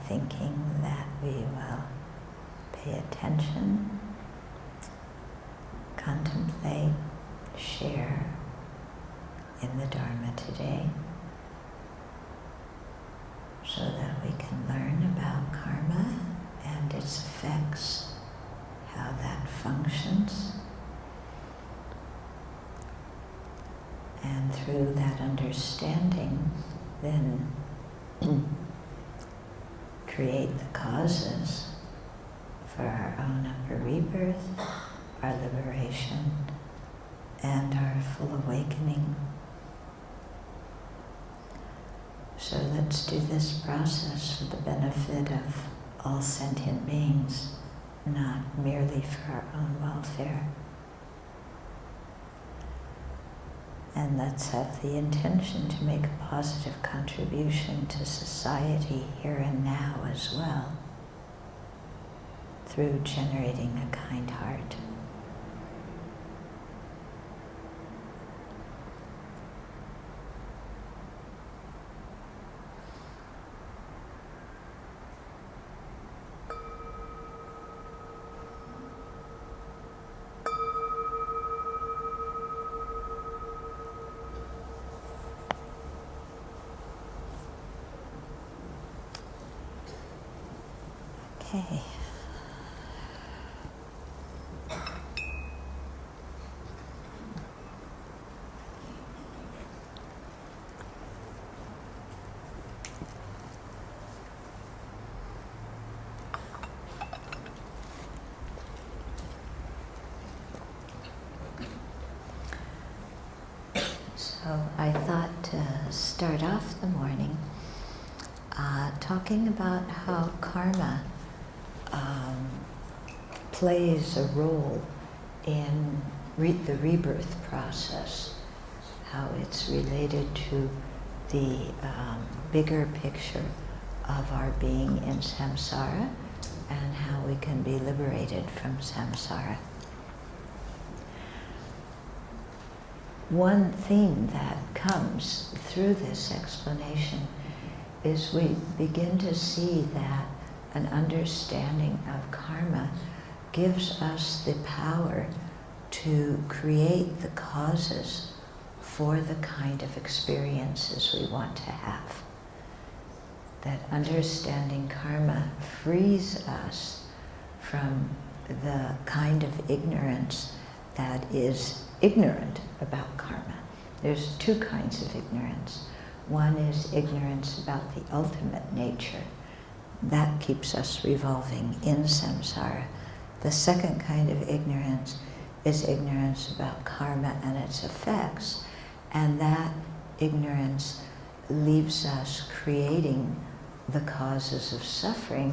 thinking that we will pay attention, contemplate, share in the Dharma today, so that we can learn about karma and its effects, how that functions. And through that understanding, then create the causes for our own upper rebirth, our liberation, and our full awakening. So let's do this process for the benefit of all sentient beings, not merely for our own welfare. And let's have the intention to make a positive contribution to society here and now as well, through generating a kind heart. Okay. So I thought to start off the morning talking about how karma plays a role in the rebirth process, how it's related to the bigger picture of our being in samsara and how we can be liberated from samsara. One theme that comes through this explanation is we begin to see that an understanding of karma gives us the power to create the causes for the kind of experiences we want to have. That understanding karma frees us from the kind of ignorance that is ignorant about karma. There's two kinds of ignorance. One is ignorance about the ultimate nature. That keeps us revolving in samsara. The second kind of ignorance is ignorance about karma and its effects, and that ignorance leaves us creating the causes of suffering,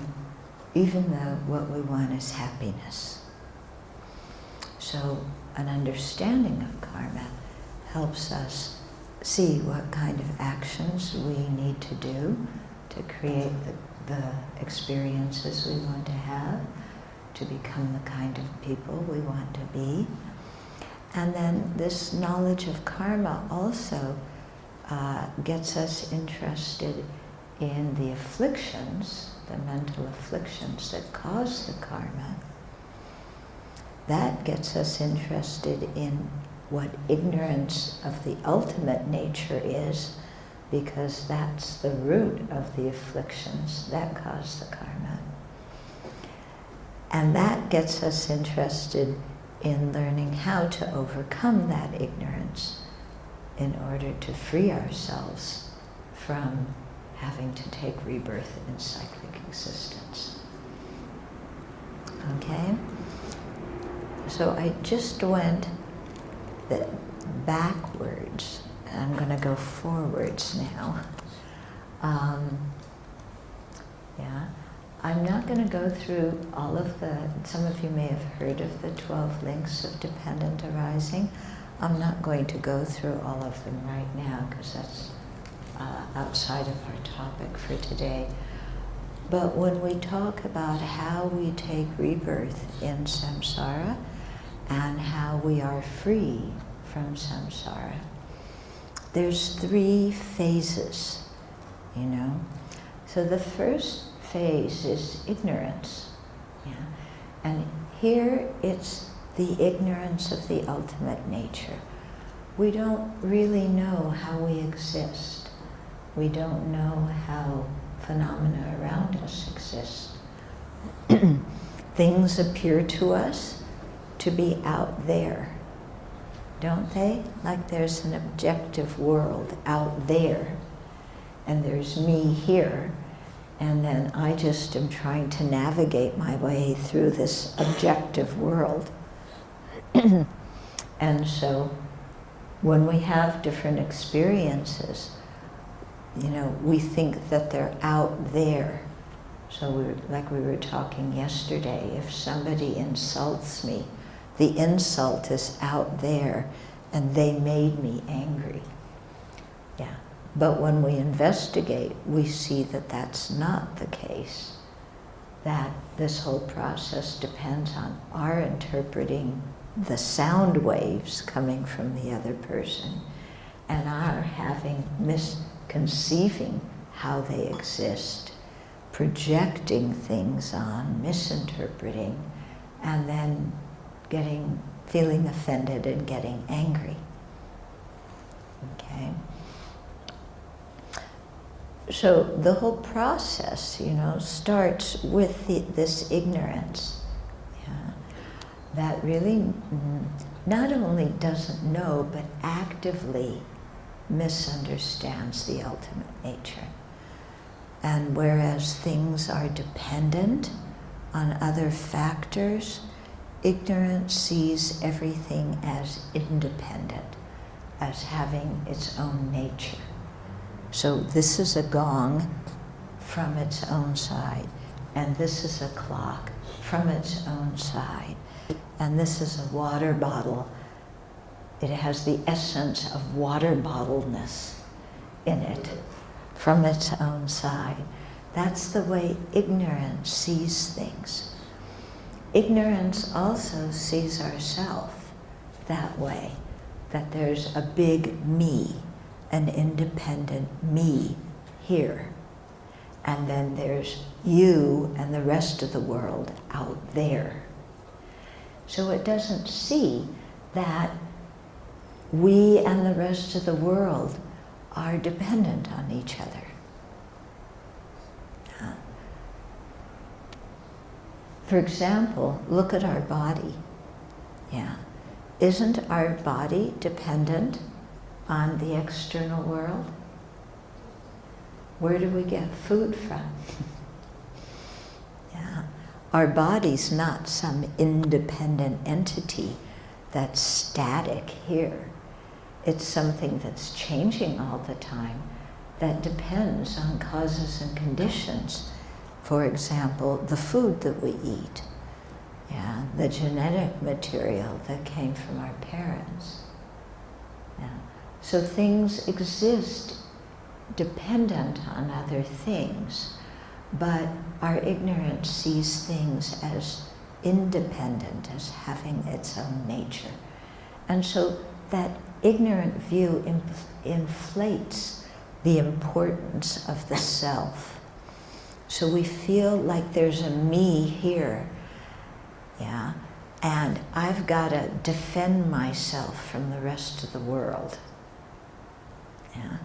even though what we want is happiness. So an understanding of karma helps us see what kind of actions we need to do to create the experiences we want to have, to become the kind of people we want to be. And then this knowledge of karma also gets us interested in the afflictions, the mental afflictions that cause the karma. That gets us interested in what ignorance of the ultimate nature is, because that's the root of the afflictions that cause the karma. And that gets us interested in learning how to overcome that ignorance in order to free ourselves from having to take rebirth in cyclic existence. Okay? So I just went backwards. I'm going to go forwards now. I'm not going to go through all of some of you may have heard of the 12 links of dependent arising. I'm not going to go through all of them right now because that's outside of our topic for today. But when we talk about how we take rebirth in samsara and how we are free from samsara, there's 3 phases, you know. So the first phase is ignorance. Yeah? And here it's the ignorance of the ultimate nature. We don't really know how we exist. We don't know how phenomena around us exist. Things appear to us to be out there, don't they? Like there's an objective world out there, and there's me here, and then I just am trying to navigate my way through this objective world. And so when we have different experiences, you know, we think that they're out there. So like we were talking yesterday, if somebody insults me, the insult is out there and they made me angry. Yeah. But when we investigate, we see that that's not the case. That this whole process depends on our interpreting the sound waves coming from the other person and our misconceiving how they exist, projecting things on, misinterpreting, and then feeling offended and getting angry. Okay? So the whole process, you know, starts with this ignorance, yeah, that really not only doesn't know, but actively misunderstands the ultimate nature. And whereas things are dependent on other factors, ignorance sees everything as independent, as having its own nature. So this is a gong from its own side, and this is a clock from its own side, and this is a water bottle. It has the essence of water bottleness in it from its own side. That's the way ignorance sees things. Ignorance also sees ourself that way, that there's a big me, an independent me here. And then there's you and the rest of the world out there. So it doesn't see that we and the rest of the world are dependent on each other. For example, look at our body. Yeah. Isn't our body dependent on the external world? Where do we get food from? Yeah. Our body's not some independent entity that's static here. It's something that's changing all the time, that depends on causes and conditions. For example, the food that we eat, yeah, the genetic material that came from our parents. Yeah. So things exist dependent on other things, but our ignorance sees things as independent, as having its own nature. And so that ignorant view inflates the importance of the self. So we feel like there's a me here, yeah, and I've got to defend myself from the rest of the world. Yeah.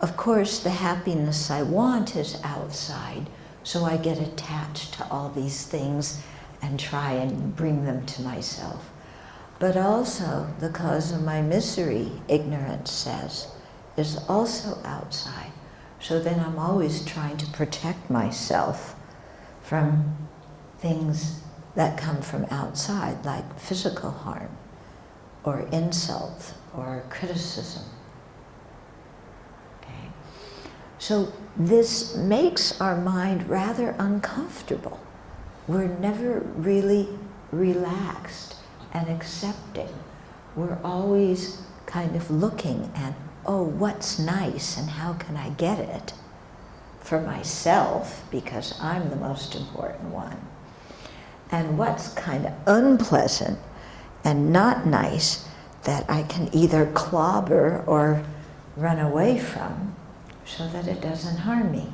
Of course, the happiness I want is outside, so I get attached to all these things and try and bring them to myself. But also, the cause of my misery, ignorance says, is also outside. So then I'm always trying to protect myself from things that come from outside, like physical harm, or insult, or criticism. Okay. So this makes our mind rather uncomfortable. We're never really relaxed and accepting. We're always kind of looking at, oh, what's nice and how can I get it for myself, because I'm the most important one. And what's kind of unpleasant and not nice that I can either clobber or run away from so that it doesn't harm me.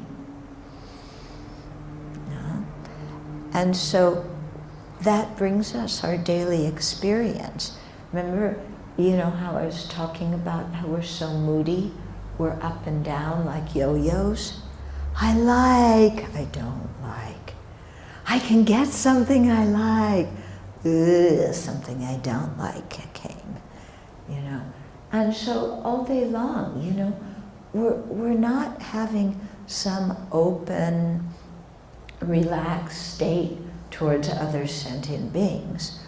And so that brings us our daily experience. Remember, you know how I was talking about how we're so moody? We're up and down like yo-yos. I like, I don't like. I can get something I like. Ugh, something I don't like came, you know. And so all day long, you know, we're not having some open, relaxed state towards other sentient beings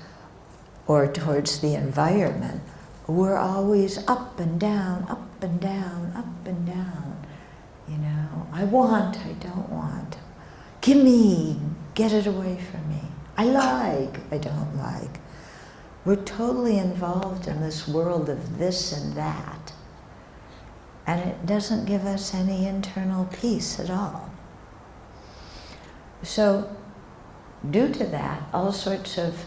or towards the environment. We're always up and down, up and down, up and down. You know, I want, I don't want. Give me, get it away from me. I like, I don't like. We're totally involved in this world of this and that. And it doesn't give us any internal peace at all. So, due to that, all sorts of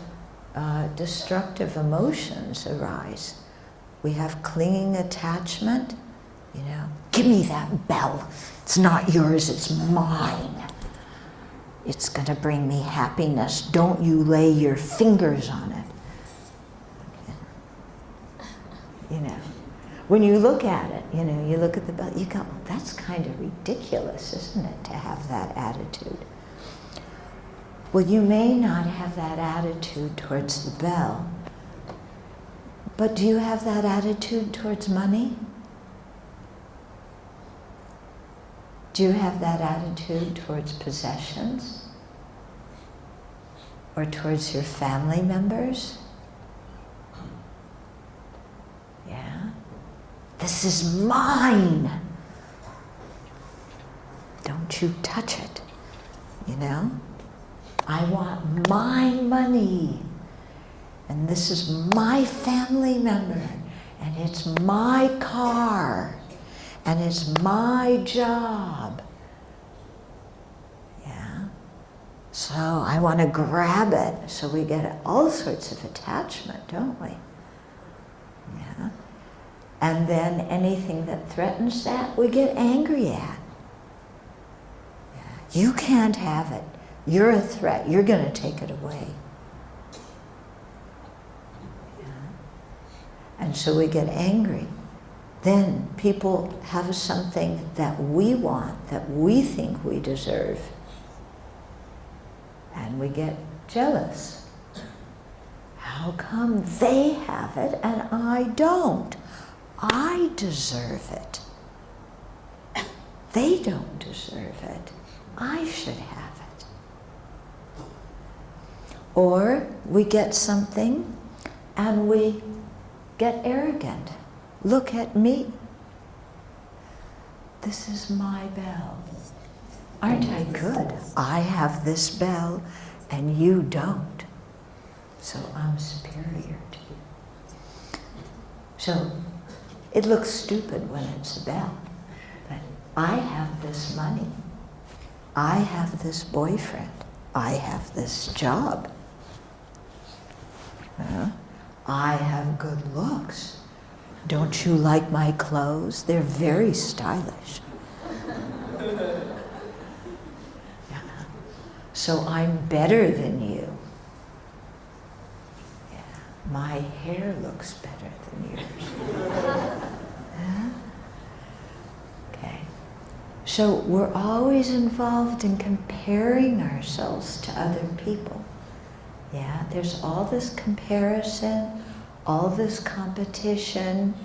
destructive emotions arise. We have clinging attachment, you know. Give me that bell. It's not yours, it's mine. It's going to bring me happiness. Don't you lay your fingers on it. You know, when you look at it, you know, you look at the bell, you go, that's kind of ridiculous, isn't it, to have that attitude? Well, you may not have that attitude towards the bell, but do you have that attitude towards money? Do you have that attitude towards possessions? Or towards your family members? Yeah? This is mine! Don't you touch it, you know? I want my money, and this is my family member, and it's my car, and it's my job. Yeah? So I want to grab it, so we get all sorts of attachment, don't we? Yeah? And then anything that threatens that, we get angry at. Yeah. You can't have it. You're a threat. You're going to take it away. Yeah. And so we get angry. Then people have something that we want, that we think we deserve. And we get jealous. How come they have it and I don't? I deserve it. They don't deserve it. I should have it. Or we get something and we get arrogant. Look at me. This is my bell. Aren't I good? I have this bell and you don't. So I'm superior to you. So it looks stupid when it's a bell. But I have this money. I have this boyfriend. I have this job. I have good looks. Don't you like my clothes? They're very stylish. Yeah. So I'm better than you. Yeah. My hair looks better than yours. Yeah. Okay. So we're always involved in comparing ourselves to other people. Yeah, there's all this comparison, all this competition.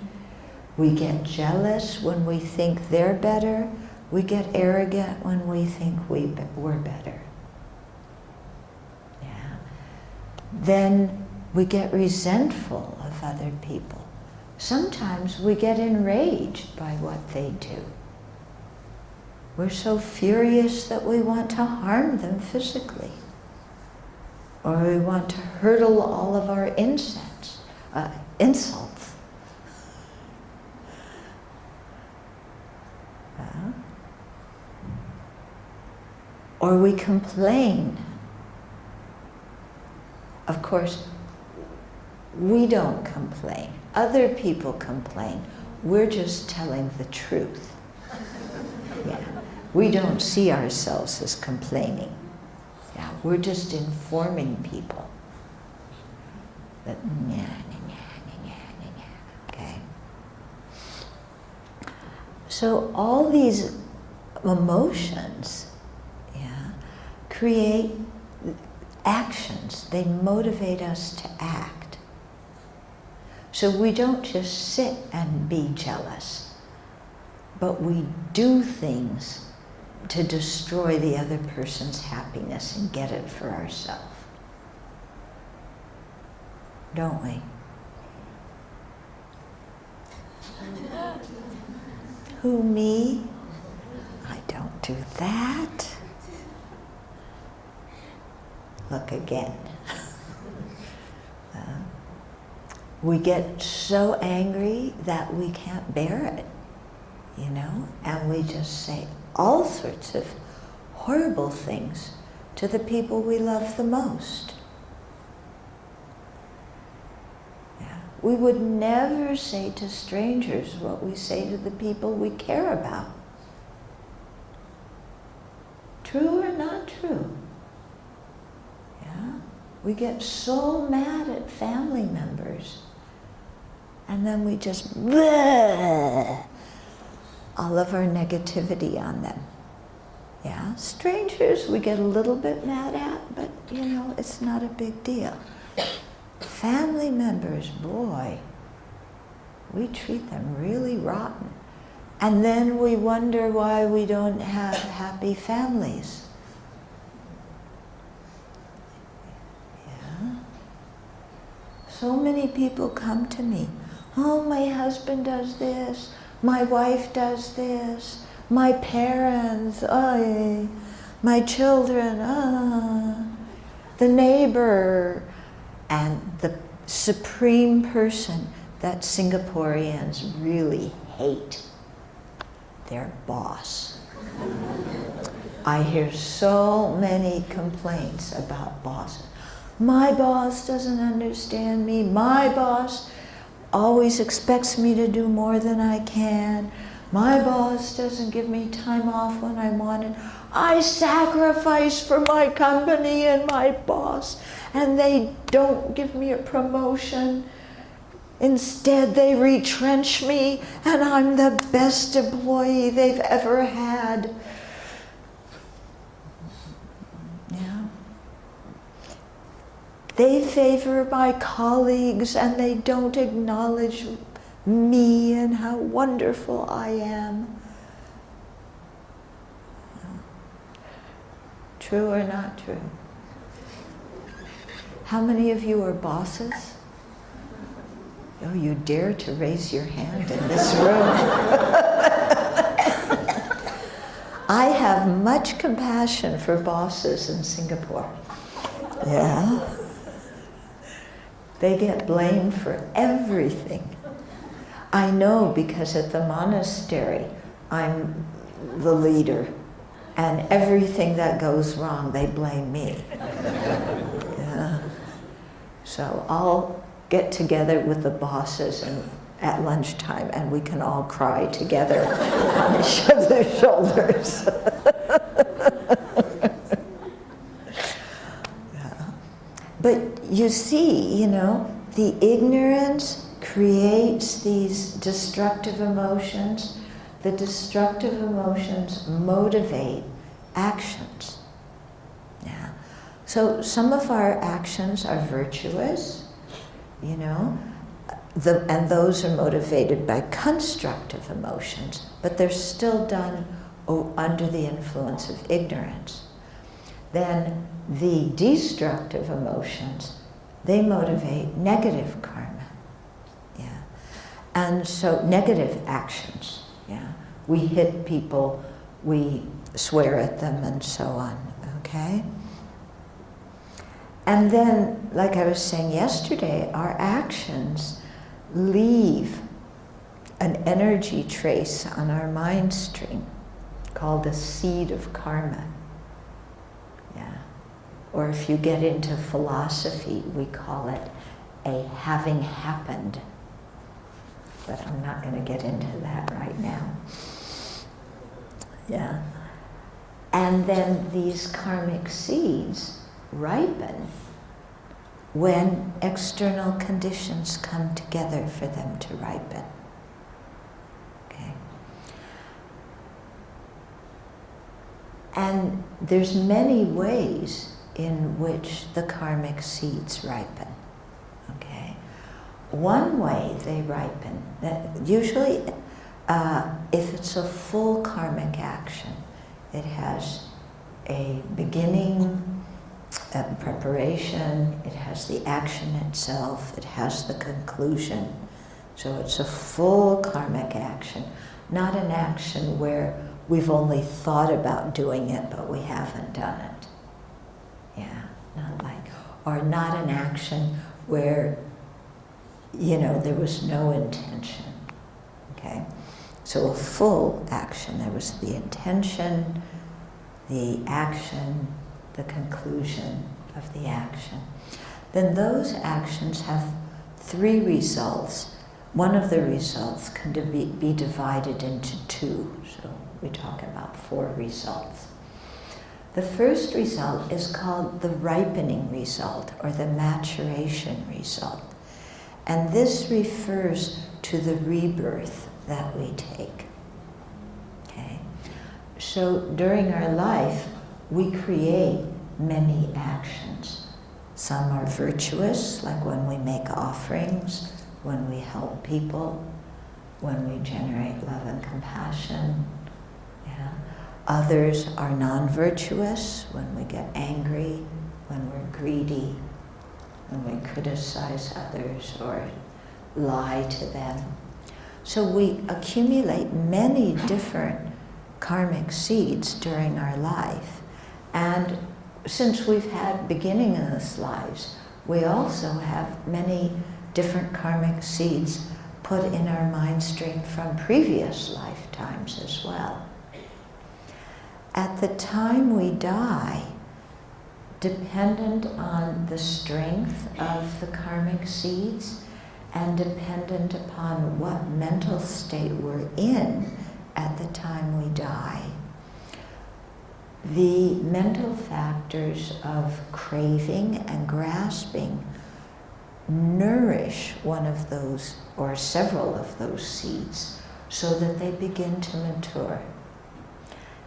We get jealous when we think they're better. We get arrogant when we think we're better. Yeah. Then we get resentful of other people. Sometimes we get enraged by what they do. We're so furious that we want to harm them physically. Or we want to hurtle all of our insults. Or we complain. Of course, we don't complain. Other people complain. We're just telling the truth. Yeah. We don't see ourselves as complaining. Yeah, we're just informing people that okay. So all these emotions, yeah, create actions. They motivate us to act. So we don't just sit and be jealous, but we do things to destroy the other person's happiness and get it for ourselves. Don't we? Who, me? I don't do that. Look again. We get so angry that we can't bear it, you know, and we just say all sorts of horrible things to the people we love the most. Yeah. We would never say to strangers what we say to the people we care about. True or not true? Yeah. We get so mad at family members, and then we just bleh, all of our negativity on them. Yeah, strangers we get a little bit mad at, but you know, it's not a big deal. Family members, boy, we treat them really rotten. And then we wonder why we don't have happy families. Yeah. So many people come to me, oh, my husband does this, my wife does this, my parents, oh, my children, the neighbor, and the supreme person that Singaporeans really hate, their boss. I hear so many complaints about bosses. My boss doesn't understand me. My boss always expects me to do more than I can. My boss doesn't give me time off when I want it. I sacrifice for my company and my boss, and they don't give me a promotion. Instead, they retrench me, and I'm the best employee they've ever had. Yeah. They favor my colleagues, and they don't acknowledge me and how wonderful I am. True or not true? How many of you are bosses? Oh, you dare to raise your hand in this room. I have much compassion for bosses in Singapore. Yeah. They get blamed for everything. I know because at the monastery, I'm the leader, and everything that goes wrong, they blame me. Yeah. So I'll get together with the bosses at lunchtime, and we can all cry together on each other's shoulders. Yeah. But you see, you know, the ignorance creates these destructive emotions. The destructive emotions motivate actions. Yeah. So some of our actions are virtuous, you know, and those are motivated by constructive emotions, but they're still done under the influence of ignorance. Then the destructive emotions, they motivate negative karma. Yeah. And so negative actions. Yeah. We hit people, we swear at them, and so on. Okay? And then, like I was saying yesterday, our actions leave an energy trace on our mind stream called a seed of karma. Yeah. Or if you get into philosophy, we call it a having happened. But I'm not going to get into that right now. Yeah. And then these karmic seeds ripen when external conditions come together for them to ripen. Okay. And there's many ways in which the karmic seeds ripen. Okay. One way they ripen, usually if it's a full karmic action, it has a beginning, a preparation, it has the action itself, it has the conclusion. So it's a full karmic action, not an action where we've only thought about doing it, but we haven't done it. Yeah, not like, or not an action where, there was no intention. Okay? So a full action, there was the intention, the action, the conclusion of the action. Then those actions have 3 results. One of the results can be divided into 2, so we talk about 4 results. The first result is called the ripening result, or the maturation result. And this refers to the rebirth that we take. Okay? So during our life, we create many actions. Some are virtuous, like when we make offerings, when we help people, when we generate love and compassion. Yeah. Others are non-virtuous, when we get angry, when we're greedy, when we criticize others or lie to them. So we accumulate many different karmic seeds during our life. And since we've had beginningless lives, we also have many different karmic seeds put in our mind stream from previous lifetimes as well. At the time we die, dependent on the strength of the karmic seeds and dependent upon what mental state we're in at the time we die, the mental factors of craving and grasping nourish one of those or several of those seeds so that they begin to mature.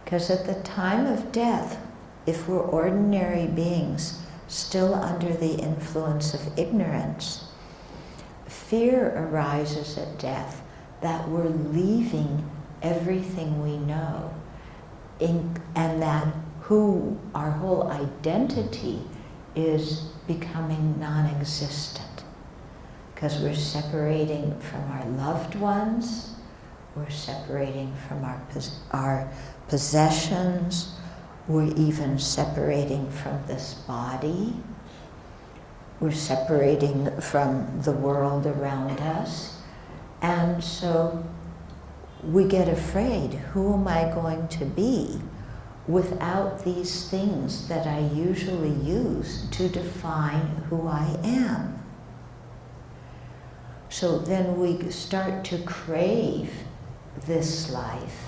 Because at the time of death, if we're ordinary beings still under the influence of ignorance, fear arises at death that we're leaving everything we know, and that our whole identity is becoming non-existent. Because we're separating from our loved ones, we're separating from our possessions, we're even separating from this body, we're separating from the world around us, and so we get afraid, who am I going to be without these things that I usually use to define who I am? So then we start to crave this life,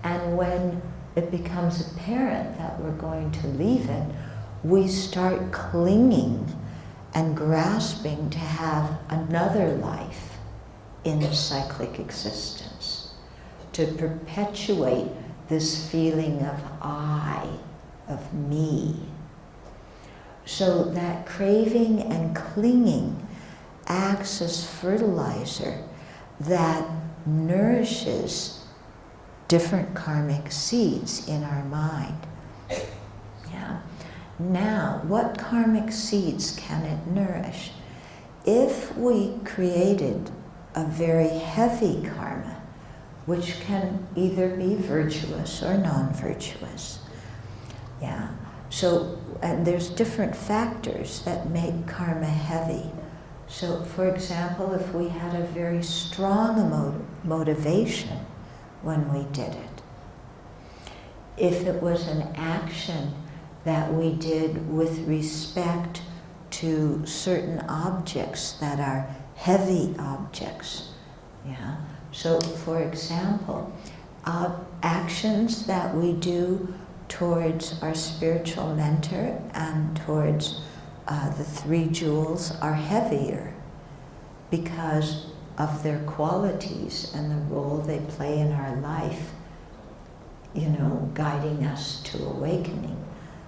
and when it becomes apparent that we're going to leave it, we start clinging and grasping to have another life in the cyclic existence, to perpetuate this feeling of I, of me. So that craving and clinging acts as fertilizer that nourishes different karmic seeds in our mind. Yeah. Now, what karmic seeds can it nourish? If we created a very heavy karma, which can either be virtuous or non-virtuous. Yeah. So, and there's different factors that make karma heavy. So, for example, if we had a very strong motivation when we did it, if it was an action that we did with respect to certain objects that are heavy objects, yeah. So, for example, actions that we do towards our spiritual mentor and towards the three jewels are heavier because of their qualities and the role they play in our life, you know, guiding us to awakening.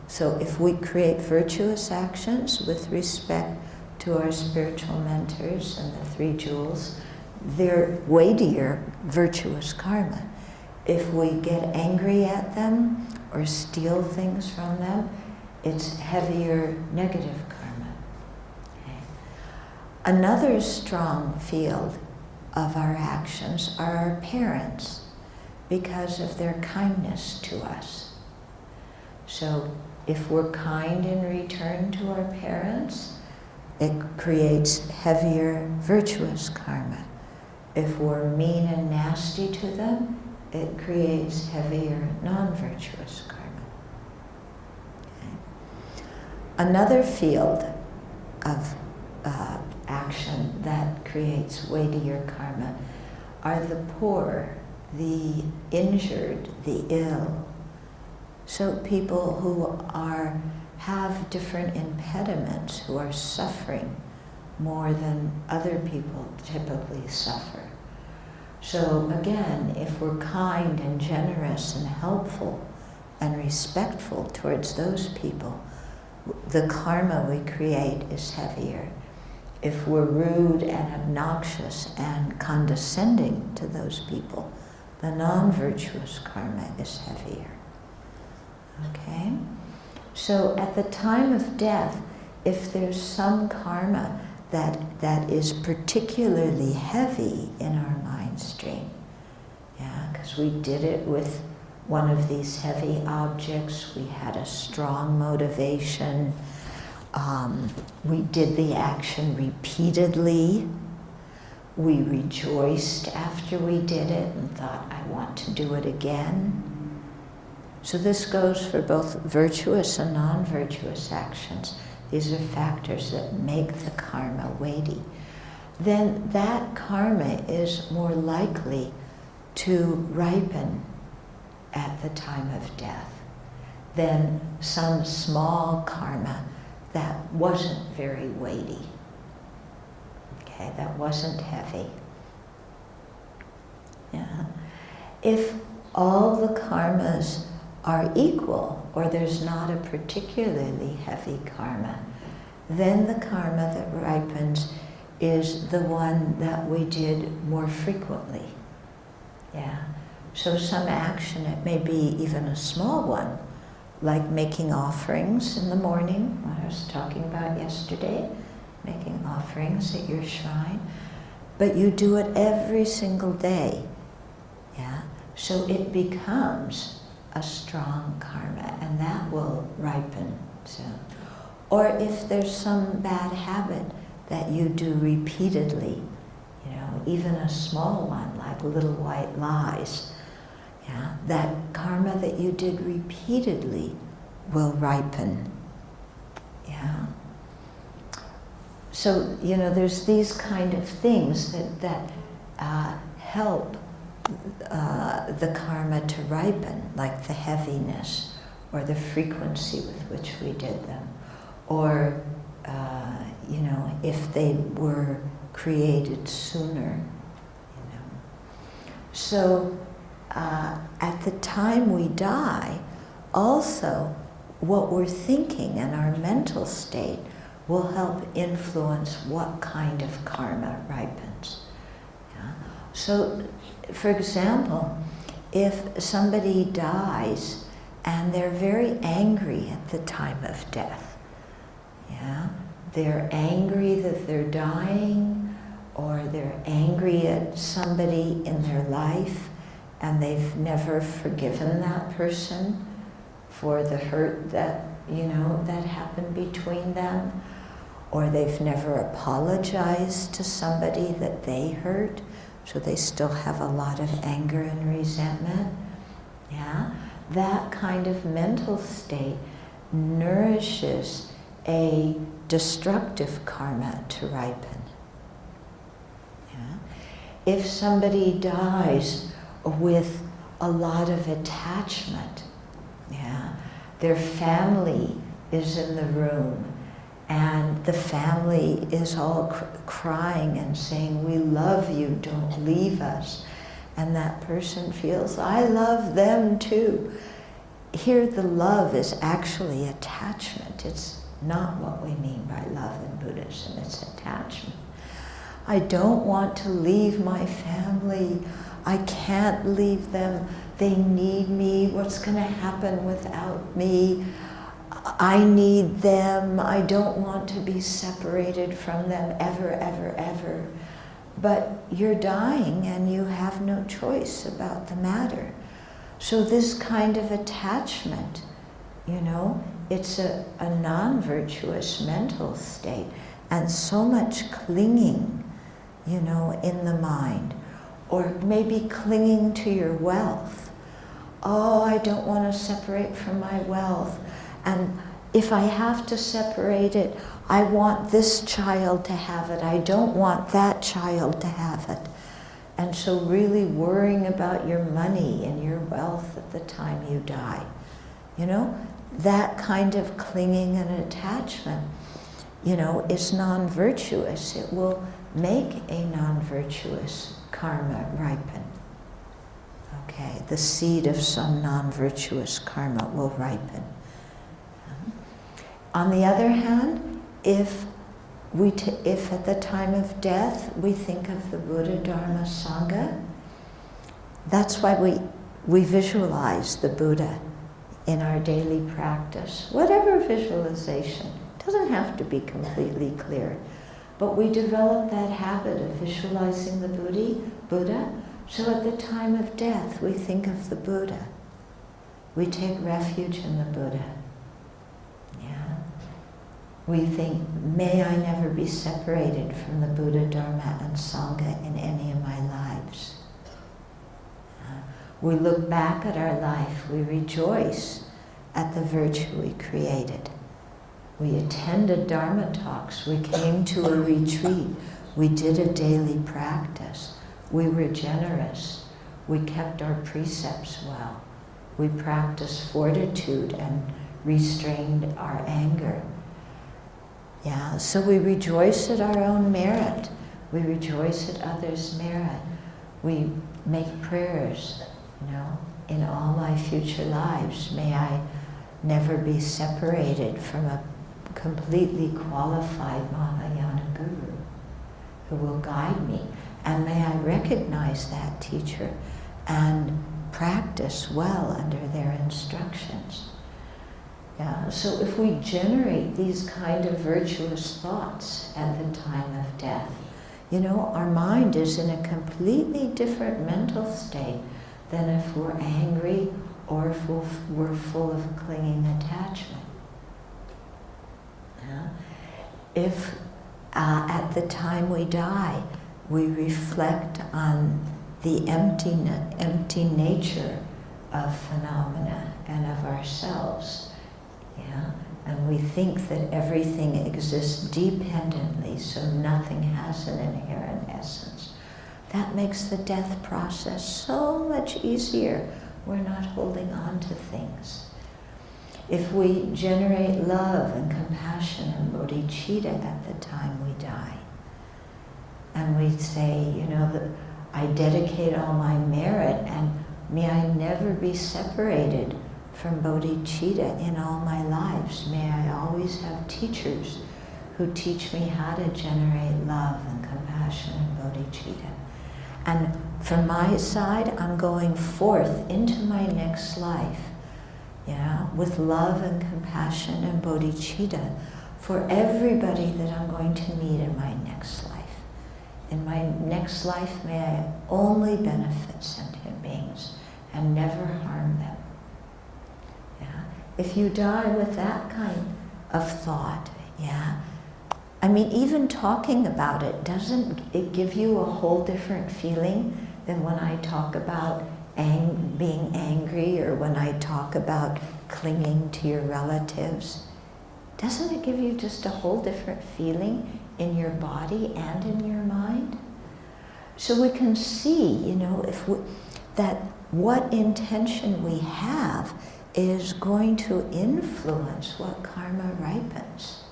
So if we create virtuous actions with respect to our spiritual mentors and the three jewels, they're weightier virtuous karma. If we get angry at them or steal things from them, it's heavier negative karma. Okay. Another strong field of our actions are our parents because of their kindness to us. So if we're kind in return to our parents, it creates heavier virtuous karma. If we're mean and nasty to them, it creates heavier non-virtuous karma. Okay. Another field of action that creates weightier karma are the poor, the injured, the ill. So people who have different impediments, who are suffering more than other people typically suffer. So again, if we're kind and generous and helpful and respectful towards those people, the karma we create is heavier. If we're rude and obnoxious and condescending to those people, the non-virtuous karma is heavier. Okay? So at the time of death, if there's some karma that is particularly heavy in our mind stream, yeah, because we did it with one of these heavy objects, we had a strong motivation, we did the action repeatedly, we rejoiced after we did it and thought, I want to do it again. So this goes for both virtuous and non-virtuous actions. These are factors that make the karma weighty. Then that karma is more likely to ripen at the time of death than some small karma that wasn't very weighty. Okay, that wasn't heavy. Yeah. If all the karmas are equal, or there's not a particularly heavy karma, then the karma that ripens is the one that we did more frequently. Yeah. So some action, it may be even a small one, like making offerings in the morning, what I was talking about yesterday, making offerings at your shrine, but you do it every single day. Yeah. So it becomes a strong karma, and that will ripen soon. Or if there's some bad habit that you do repeatedly, you know, even a small one like little white lies, yeah, that karma that you did repeatedly will ripen. Yeah. So, you know, there's these kind of things that help the karma to ripen, like the heaviness or the frequency with which we did them, or you know, if they were created sooner, you know. So at the time we die, also what we're thinking and our mental state will help influence what kind of karma ripens. Yeah? So, for example, if somebody dies and they're very angry at the time of death, yeah, they're angry that they're dying, or they're angry at somebody in their life and they've never forgiven that person for the hurt that, you know, that happened between them, or they've never apologized to somebody that they hurt, so they still have a lot of anger and resentment. Yeah? That kind of mental state nourishes a destructive karma to ripen. Yeah? If somebody dies with a lot of attachment, yeah, their family is in the room, and the family is all crying and saying, "We love you, don't leave us." And that person feels, "I love them too." Here the love is actually attachment. It's not what we mean by love in Buddhism, it's attachment. I don't want to leave my family. I can't leave them. They need me. What's going to happen without me? I need them. I don't want to be separated from them ever, ever, ever. But you're dying and you have no choice about the matter. So this kind of attachment, it's a non-virtuous mental state, and so much clinging, in the mind, or maybe clinging to your wealth. Oh, I don't want to separate from my wealth, and if I have to separate it, I want this child to have it. I don't want that child to have it. And so really worrying about your money and your wealth at the time you die. That kind of clinging and attachment, is non-virtuous. It will make a non-virtuous karma ripen. Okay, the seed of some non-virtuous karma will ripen. On the other hand, if at the time of death we think of the Buddha, Dharma, Sangha, that's why we visualize the Buddha in our daily practice. Whatever visualization, doesn't have to be completely clear, but we develop that habit of visualizing the Buddha, so at the time of death we think of the Buddha. We take refuge in the Buddha. We think, may I never be separated from the Buddha, Dharma, and Sangha in any of my lives. We look back at our life, we rejoice at the virtue we created. We attended Dharma talks, we came to a retreat, we did a daily practice, we were generous, we kept our precepts well, we practiced fortitude and restrained our anger. So we rejoice at our own merit. We rejoice at others' merit. We make prayers, in all my future lives, may I never be separated from a completely qualified Mahayana guru who will guide me. And may I recognize that teacher and practice well under their instructions. So if we generate these kind of virtuous thoughts at the time of death, our mind is in a completely different mental state than if we're angry or if we're full of clinging attachment. If at the time we die, we reflect on the empty nature of phenomena and of ourselves, and we think that everything exists dependently, so nothing has an inherent essence. That makes the death process so much easier. We're not holding on to things. If we generate love and compassion and bodhicitta at the time we die, and we say, that I dedicate all my merit, and may I never be separated from bodhicitta in all my lives. May I always have teachers who teach me how to generate love and compassion and bodhicitta. And from my side, I'm going forth into my next life, with love and compassion and bodhicitta for everybody that I'm going to meet in my next life. In my next life, may I only benefit sentient beings and never harm them. If you die with that kind of thought, even talking about it, doesn't it give you a whole different feeling than when I talk about being angry or when I talk about clinging to your relatives? Doesn't it give you just a whole different feeling in your body and in your mind? So we can see, that what intention we have is going to influence what karma ripens.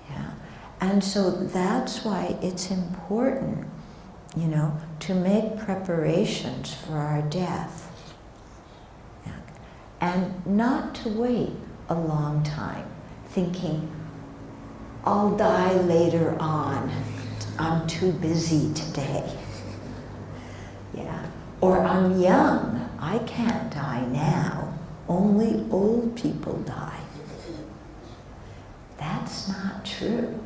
Yeah? And so that's why it's important, you know, to make preparations for our death. Yeah? And not to wait a long time, thinking, I'll die later on, I'm too busy today. Yeah. Or I'm young, I can't die now, only old people die. That's not true.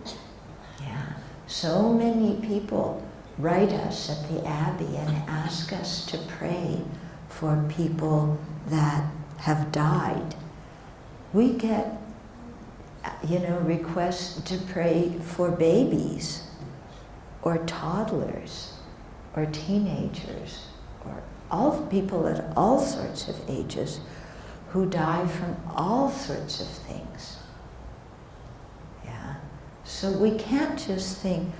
Yeah. So many people write us at the Abbey and ask us to pray for people that have died. We get, you know, requests to pray for babies or toddlers or teenagers or all people at all sorts of ages who die from all sorts of things. Yeah. So we can't just think,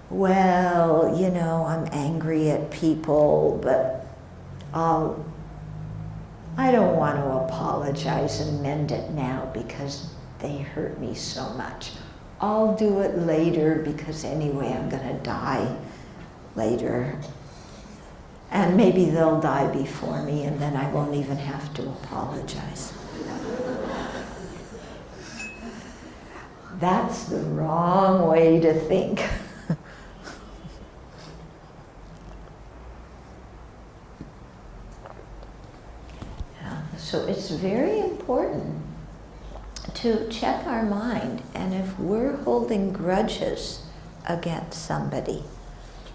well, you know, I'm angry at people, but I don't want to apologize and mend it now because they hurt me so much. I'll do it later because anyway I'm going to die later. And maybe they'll die before me and then I won't even have to apologize. That's the wrong way to think. Yeah, so it's very important to check our mind, and if we're holding grudges against somebody,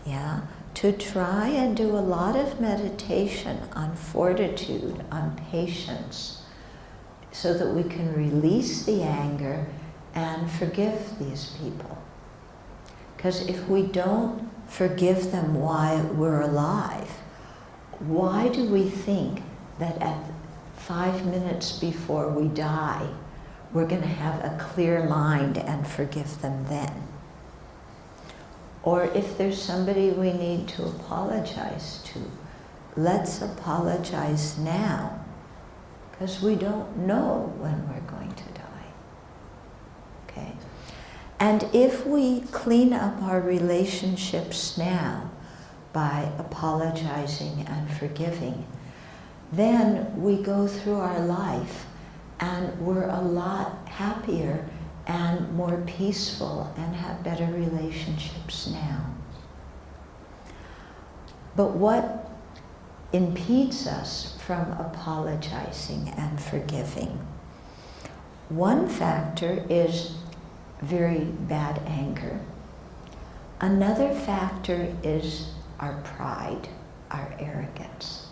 yeah, to try and do a lot of meditation on fortitude, on patience, so that we can release the anger and forgive these people. Because if we don't forgive them while we're alive, why do we think that at 5 minutes before we die, we're going to have a clear mind and forgive them then? Or if there's somebody we need to apologize to, let's apologize now, because we don't know when we're going to die. Okay? And if we clean up our relationships now by apologizing and forgiving, then we go through our life and we're a lot happier and more peaceful and have better relationships now. But what impedes us from apologizing and forgiving? One factor is very bad anger. Another factor is our pride, our arrogance.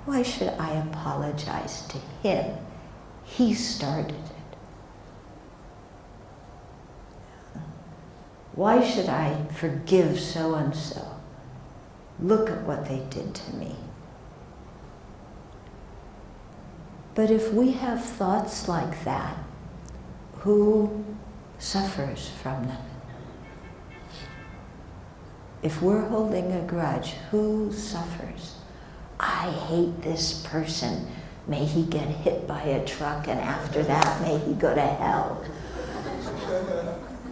Why should I apologize to him? He started it. Why should I forgive so-and-so? Look at what they did to me. But if we have thoughts like that, who suffers from them? If we're holding a grudge, who suffers? I hate this person. May he get hit by a truck, and after that, may he go to hell.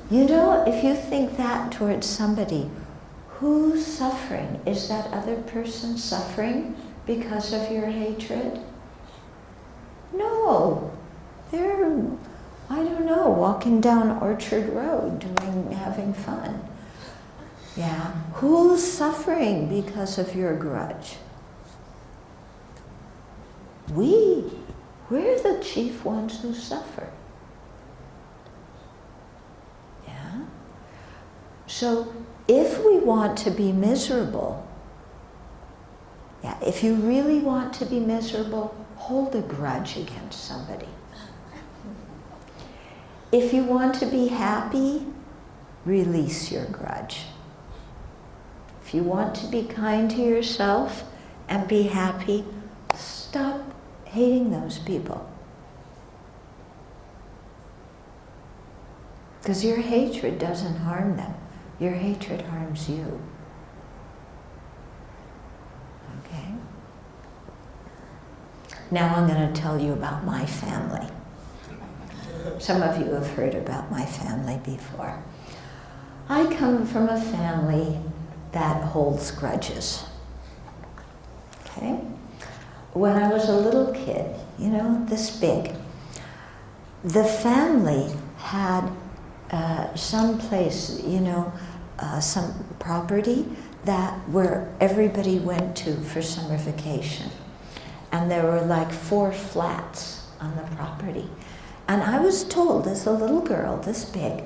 You know, if you think that towards somebody, who's suffering? Is that other person suffering because of your hatred? No. They're, I don't know, walking down Orchard Road, having fun. Yeah. Who's suffering because of your grudge? We're the chief ones who suffer. Yeah? So if we want to be miserable, yeah, if you really want to be miserable, hold a grudge against somebody. If you want to be happy, release your grudge. If you want to be kind to yourself and be happy, stop hating those people. Because your hatred doesn't harm them. Your hatred harms you. Okay? Now I'm going to tell you about my family. Some of you have heard about my family before. I come from a family that holds grudges. Okay? When I was a little kid, you know, this big, the family had some place, you know, some property that where everybody went to for summer vacation. And there were like 4 flats on the property. And I was told as a little girl, this big,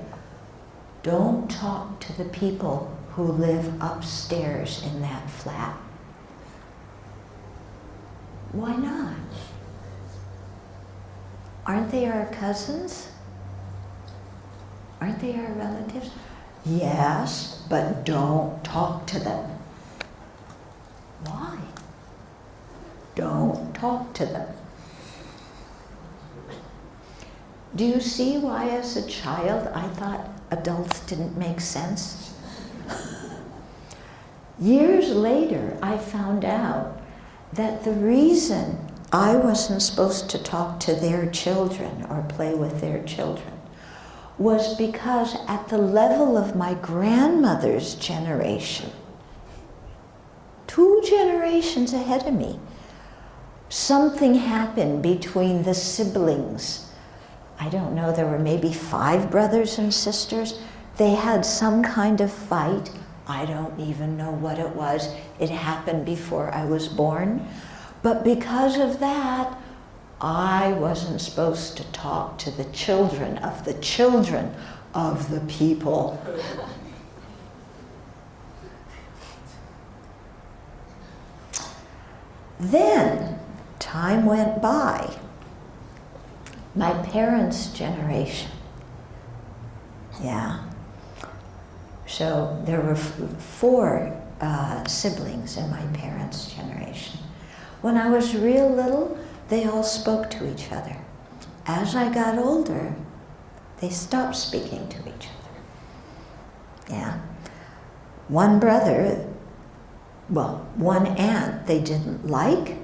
don't talk to the people who live upstairs in that flat. Why not? Aren't they our cousins? Aren't they our relatives? Yes, but don't talk to them. Why? Don't talk to them. Do you see why as a child I thought adults didn't make sense? Years later, I found out that the reason I wasn't supposed to talk to their children or play with their children was because at the level of my grandmother's generation, 2 generations ahead of me, something happened between the siblings. I don't know, there were maybe 5 brothers and sisters. They had some kind of fight. I don't even know what it was. It happened before I was born. But because of that, I wasn't supposed to talk to the children of the people. Then, time went by. My parents' generation. Yeah. So there were 4 siblings in my parents' generation. When I was real little, they all spoke to each other. As I got older, they stopped speaking to each other. Yeah. One brother, well, one aunt they didn't like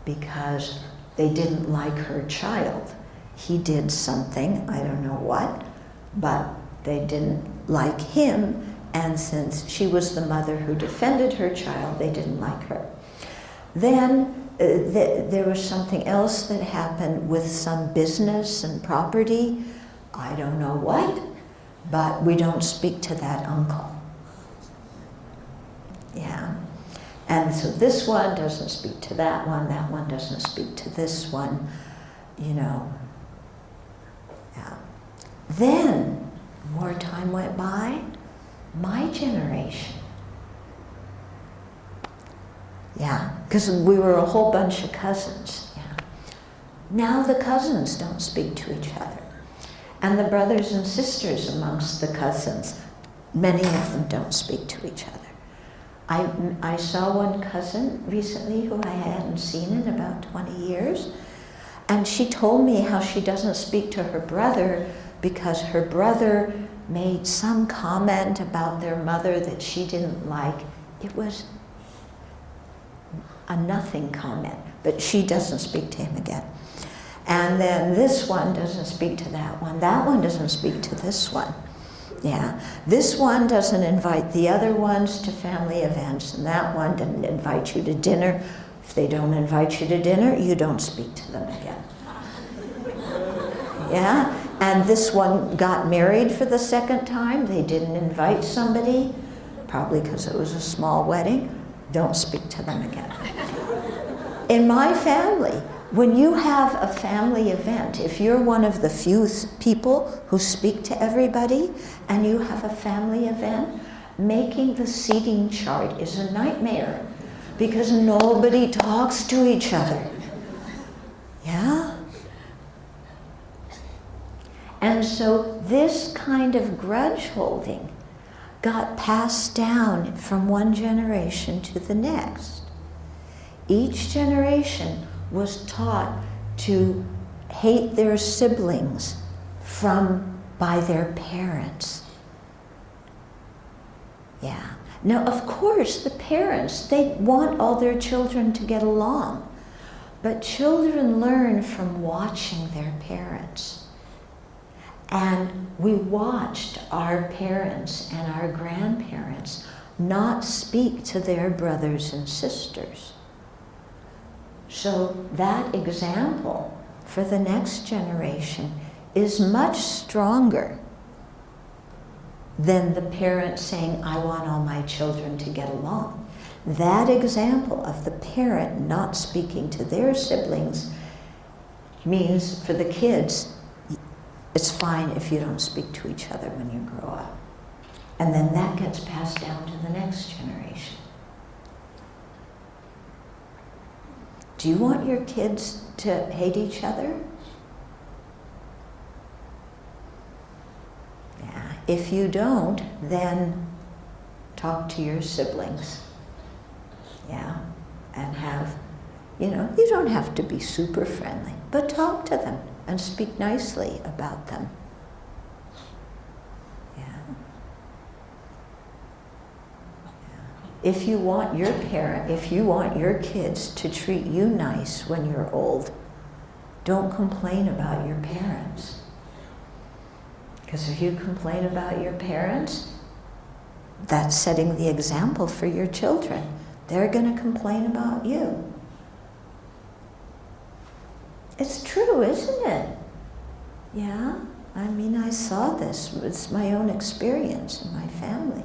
because they didn't like her child. He did something, I don't know what, but they didn't like him, and since she was the mother who defended her child, they didn't like her. Then there was something else that happened with some business and property. I don't know what, but we don't speak to that uncle. Yeah. And so this one doesn't speak to that one doesn't speak to this one, you know. Yeah. Then, more time went by, my generation. Yeah, because we were a whole bunch of cousins. Yeah. Now the cousins don't speak to each other. And the brothers and sisters amongst the cousins, many of them don't speak to each other. I saw one cousin recently who I hadn't seen in about 20 years, and she told me how she doesn't speak to her brother because her brother made some comment about their mother that she didn't like. It was a nothing comment, but she doesn't speak to him again. And then this one doesn't speak to that one doesn't speak to this one. Yeah, this one doesn't invite the other ones to family events, and that one didn't invite you to dinner. If they don't invite you to dinner, you don't speak to them again. Yeah, and this one got married for the 2nd time. They didn't invite somebody, probably because it was a small wedding. Don't speak to them again. In my family, when you have a family event, if you're one of the few people who speak to everybody and you have a family event, making the seating chart is a nightmare because nobody talks to each other. Yeah? And so this kind of grudge holding got passed down from one generation to the next. Each generation was taught to hate their siblings by their parents. Yeah. Now, of course, the parents, they want all their children to get along. But children learn from watching their parents. And we watched our parents and our grandparents not speak to their brothers and sisters. So that example for the next generation is much stronger than the parent saying, I want all my children to get along. That example of the parent not speaking to their siblings means for the kids, it's fine if you don't speak to each other when you grow up. And then that gets passed down to the next generation. Do you want your kids to hate each other? Yeah. If you don't, then talk to your siblings. Yeah. And have, you don't have to be super friendly, but talk to them and speak nicely about them. If you want your kids to treat you nice when you're old, don't complain about your parents. Because if you complain about your parents, that's setting the example for your children. They're going to complain about you. It's true, isn't it? Yeah? I saw this. It's my own experience in my family.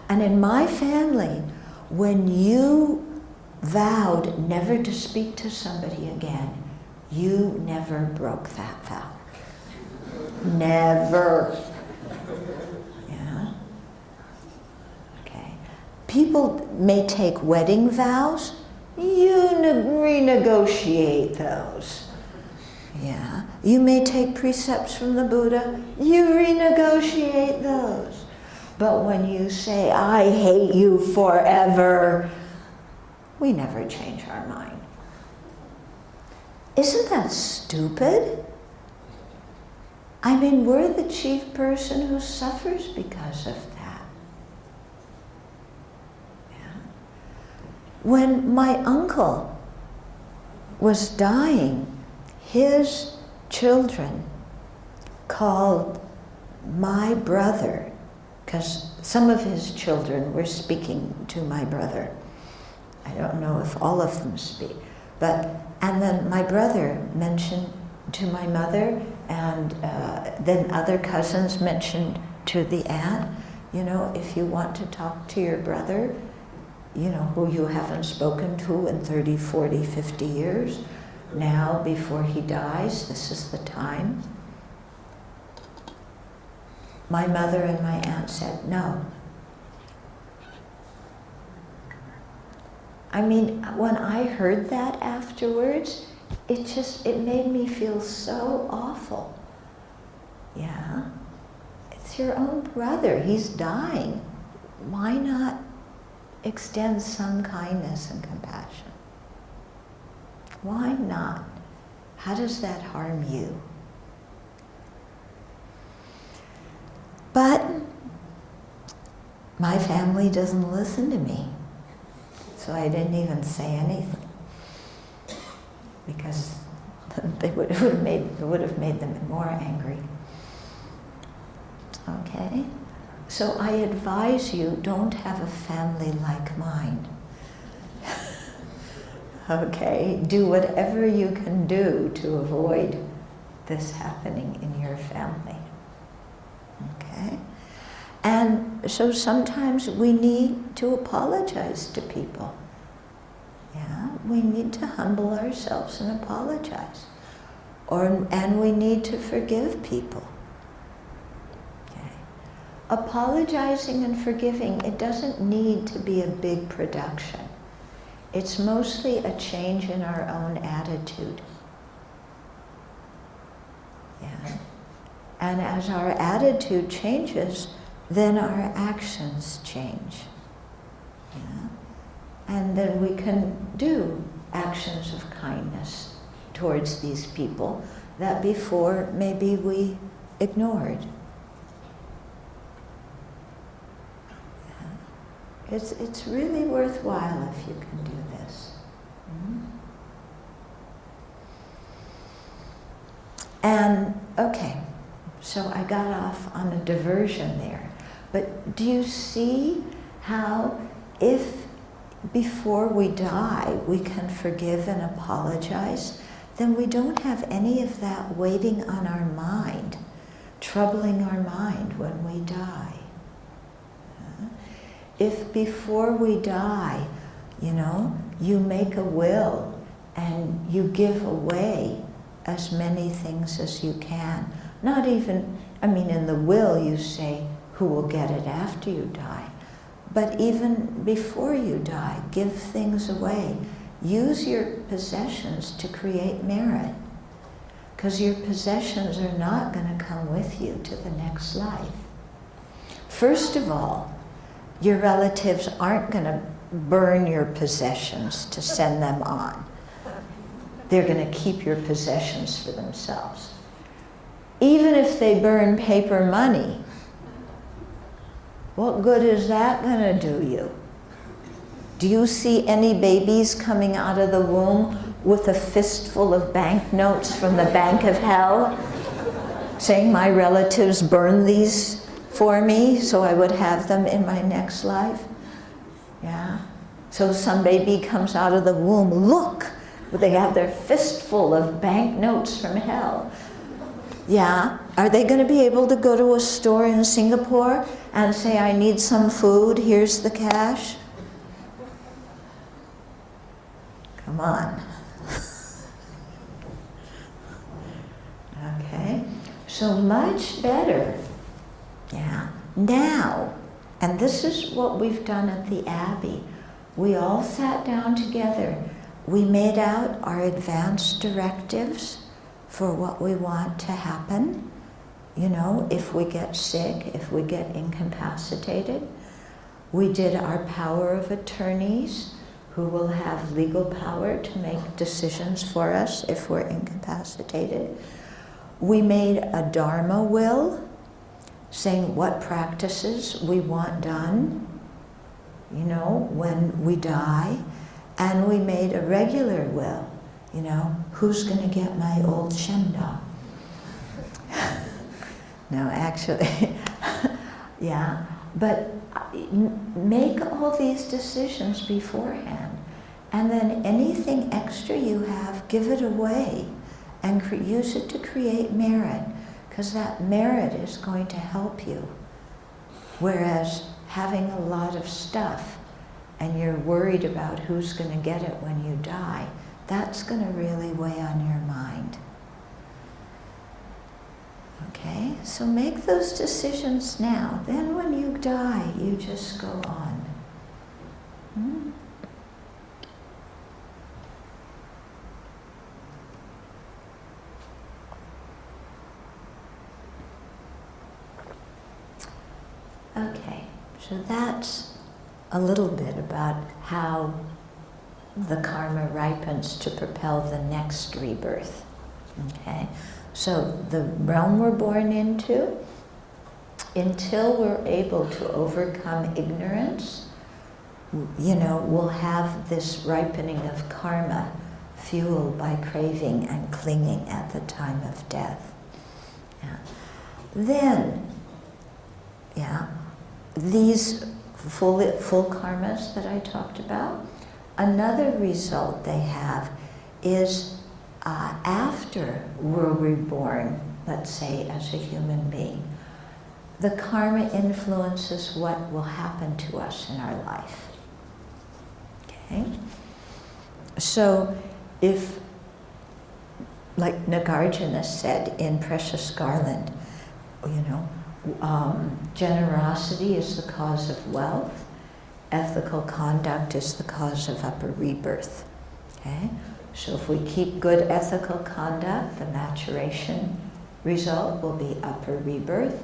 And in my family, when you vowed never to speak to somebody again, you never broke that vow. Never. Yeah? Okay. People may take wedding vows. You renegotiate those. Yeah. You may take precepts from the Buddha. You renegotiate those. But when you say, I hate you forever, we never change our mind. Isn't that stupid? We're the chief person who suffers because of that. Yeah. When my uncle was dying, his children called my brother, because some of his children were speaking to my brother. I don't know if all of them speak. And then my brother mentioned to my mother, and then other cousins mentioned to the aunt, if you want to talk to your brother, who you haven't spoken to in 30, 40, 50 years, now before he dies, this is the time. My mother and my aunt said no. When I heard that afterwards, it made me feel so awful. Yeah? It's your own brother. He's dying. Why not extend some kindness and compassion? Why not? How does that harm you? But my family doesn't listen to me, so I didn't even say anything, because it would have made them more angry. Okay? So I advise you, don't have a family like mine. Okay? Do whatever you can do to avoid this happening in your family. Okay? And so sometimes we need to apologize to people. Yeah? We need to humble ourselves and apologize. And we need to forgive people. Okay? Apologizing and forgiving, it doesn't need to be a big production. It's mostly a change in our own attitude. Yeah? And as our attitude changes, then our actions change. Yeah? And then we can do actions of kindness towards these people that before maybe we ignored. Yeah? It's really worthwhile if you can do this. Mm-hmm. And, okay, so I got off on a diversion there. But do you see how if before we die we can forgive and apologize, then we don't have any of that waiting on our mind, troubling our mind when we die. If before we die, you know, you make a will and you give away as many things as you can. Not even, I mean, in the will you say who will get it after you die. But even before you die, give things away. Use your possessions to create merit. Because your possessions are not going to come with you to the next life. First of all, your relatives aren't going to burn your possessions to send them on. They're going to keep your possessions for themselves. Even if they burn paper money, what good is that going to do you? Do you see any babies coming out of the womb with a fistful of banknotes from the bank of hell, saying my relatives burned these for me so I would have them in my next life? Yeah. So some baby comes out of the womb, look, they have their fistful of banknotes from hell. Yeah. Are they going to be able to go to a store in Singapore and say, I need some food, here's the cash? Come on. Okay. So much better. Yeah. Now, and this is what we've done at the Abbey. We all sat down together. We made out our advanced directives for what we want to happen. You know, if we get sick, if we get incapacitated. We did our power of attorneys, who will have legal power to make decisions for us if we're incapacitated. We made a Dharma will, saying what practices we want done, you know, when we die. And we made a regular will, you know, who's going to get my old shenda? No, actually, yeah. But make all these decisions beforehand. And then anything extra you have, give it away and use it to create merit. Because that merit is going to help you. Whereas having a lot of stuff and you're worried about who's going to get it when you die, that's going to really weigh on your mind. Okay, so make those decisions now. Then when you die, you just go on. Okay, so that's a little bit about how the karma ripens to propel the next rebirth. Okay, so the realm we're born into, until we're able to overcome ignorance, you know, we'll have this ripening of karma fueled by craving and clinging at the time of death. Yeah. Then, yeah, these full karmas that I talked about, another result they have is after we're reborn, let's say as a human being, the karma influences what will happen to us in our life. Okay? So if, like Nagarjuna said in Precious Garland, you know, generosity is the cause of wealth, ethical conduct is the cause of upper rebirth. Okay? So if we keep good ethical conduct, the maturation result will be upper rebirth.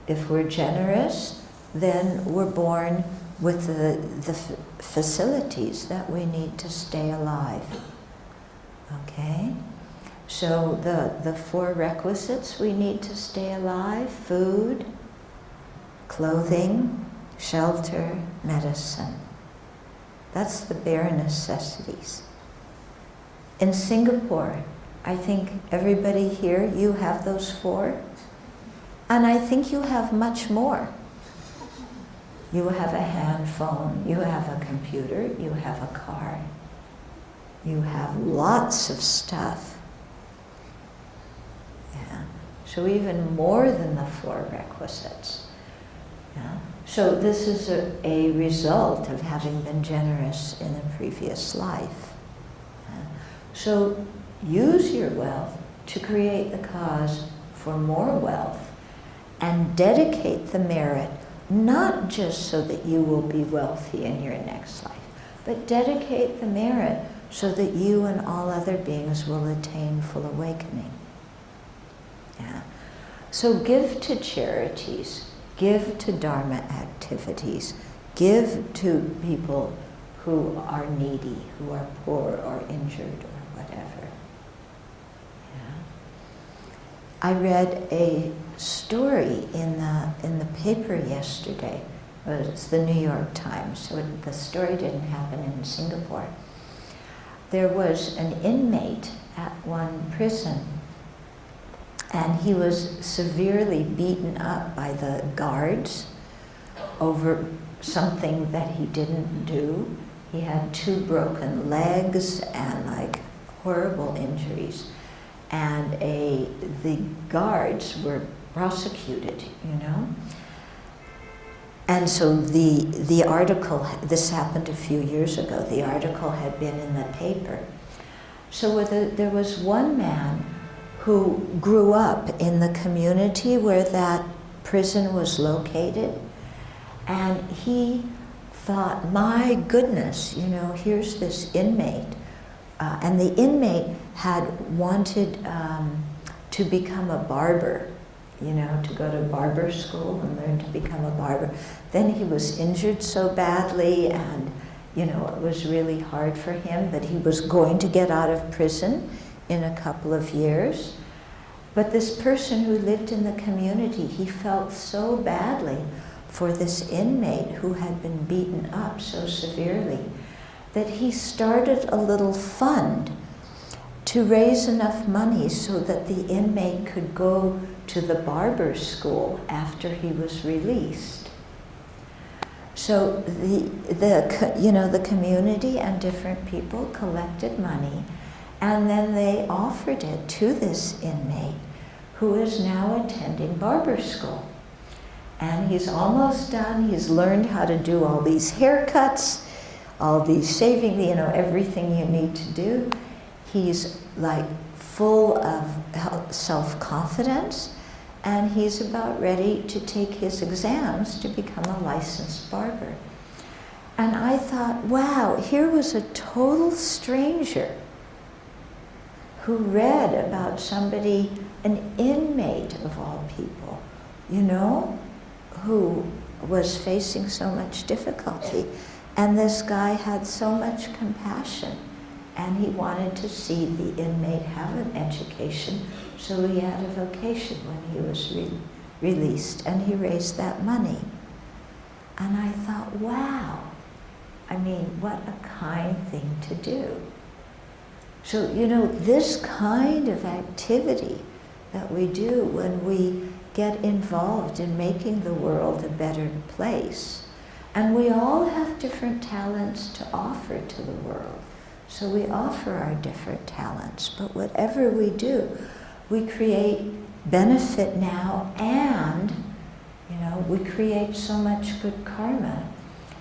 If we're generous, then we're born with the facilities that we need to stay alive. Okay? So the four requisites we need to stay alive: food, clothing, shelter, medicine. That's the bare necessities. In Singapore, I think everybody here, you have those 4. And I think you have much more. You have a hand phone, you have a computer, you have a car. You have lots of stuff. Yeah. So even more than the 4 requisites. Yeah. So this is a result of having been generous in a previous life. Yeah. So use your wealth to create the cause for more wealth and dedicate the merit, not just so that you will be wealthy in your next life, but dedicate the merit so that you and all other beings will attain full awakening. Yeah. So give to charities, give to Dharma activities, give to people who are needy, who are poor or injured or whatever. Yeah. I read a story in the paper yesterday. It's the New York Times, so the story didn't happen in Singapore. There was an inmate at one prison, and he was severely beaten up by the guards over something that he didn't do. He had 2 broken legs and like horrible injuries. And the guards were prosecuted, you know. And so the article, this happened a few years ago, the article had been in the paper. So there was one man who grew up in the community where that prison was located, and he thought, my goodness, you know, here's this inmate. And the inmate had wanted to become a barber, you know, to go to barber school and learn to become a barber. Then he was injured so badly, and, you know, it was really hard for him, but he was going to get out of prison in a couple of years. But this person who lived in the community, he felt so badly for this inmate who had been beaten up so severely that he started a little fund to raise enough money so that the inmate could go to the barber school after he was released. So the community and different people collected money, and then they offered it to this inmate who is now attending barber school. And he's almost done. He's learned how to do all these haircuts, all these shaving, you know, everything you need to do. He's like full of self-confidence, and he's about ready to take his exams to become a licensed barber. And I thought, wow, here was a total stranger who read about somebody, an inmate of all people, you know, who was facing so much difficulty. And this guy had so much compassion, and he wanted to see the inmate have an education, so he had a vocation when he was released, and he raised that money. And I thought, wow, I mean, what a kind thing to do. So, you know, this kind of activity that we do when we get involved in making the world a better place. And we all have different talents to offer to the world. So we offer our different talents, but whatever we do, we create benefit now, and, you know, we create so much good karma.